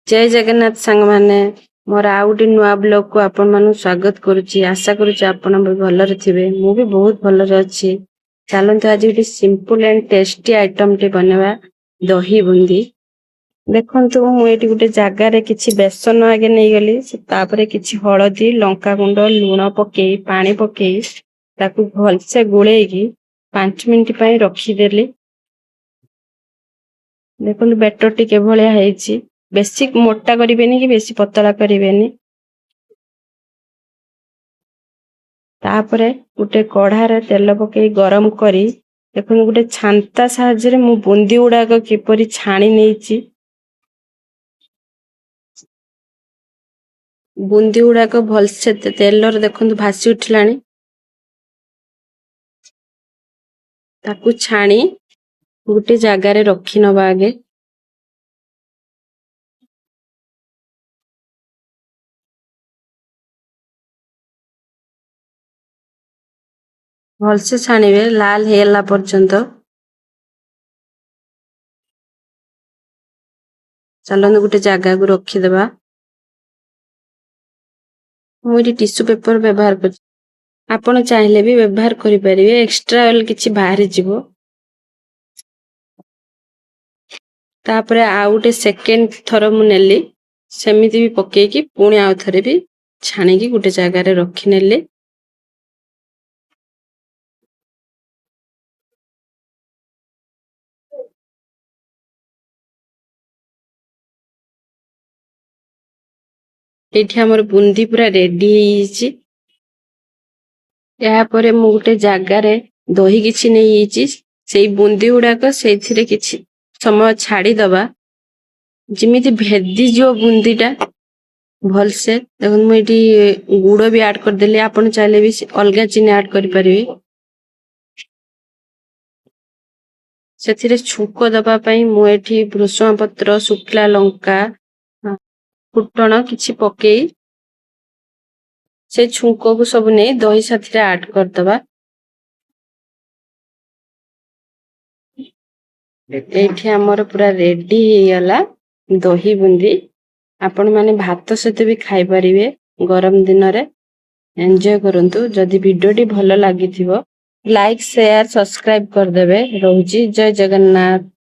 जय जगन्नाथ सांग माने मोर आ गोटे नुआ ब्लॉग को आपण मानु स्वागत करुच्ची। आशा करुच्ची आपण भलरे थिबे। मु भी बहुत भलरे अछि। चलंतु आज गोटे सिंपल एंड टेस्टी आइटम टे बनवा दही बुंदी। देखंतु मु एटी गोटे जागा रे किछि बेसन आगे नै गली तापरे किछि हळदी लंका गुंड लूण पकेई पानी पकेई ताकू भल से गुळेगी 5 मिनिट पई रखी देली। देखंतु बैटर टी के भलिया हेछि। बेसी मोटा करिवेनी कि बेसी पतला करिवेनी। तापरे गोटे कढ़ा रे तेल पकेई गरम करी देखन गोटे छांता साहाय्य रे मु बुंदी उडा को किपरि छाणी नेछि। बुंदी उडा को भल से तेल रे देखंतु भासी उठलानी। ताकू छाणी गोटे जागा रे रखी नबा आगे। भल से छाणीबे लाल हेला पर्यंत। चलन गोटे जागा को रखी देबा। मुई टिश्यू पेपर व्यवहार कर। आपण चाहिले भी व्यवहार करि परिबे। एक्स्ट्रा ऑयल किछि बाहरी जिवो। तापरे आ गोटे सेकेंड थरो मु नेली सेमिति भी पकेई कि पुणी आउ थरे भी छाणी की गोटे जागा रे रखी नेले। एठी हमर बुंदी पूरा रेडी हेछि। या परे मु गोटे जागा रे दही किछि नै हेछि। सेई बुंदी उडा को सेइथिरे किछि समय छाडी दबा। जिमिति भेदी जो बुंदीटा भल से देखन मु एठी गुड़ भी ऐड कर देली। आपण चाहिले भी अलगा चीनी ऐड करि परिबे। सेथिरे छुंको दबा पई मु एठी भृषण पत्र सुखला लंका फुटण किछि पकेई से छुंको को सब नै दही साथिरे ऐड कर दबा। एठी हमर पूरा रेडी हे गला दही बुंदी। आपण माने भात सहित भी खाई परिबे गरम दिन रे। एन्जॉय करंतु। जदि वीडियो टी भलो लागिथिबो लाइक शेयर सब्सक्राइब कर देबे। रहूची जय जगन्नाथ।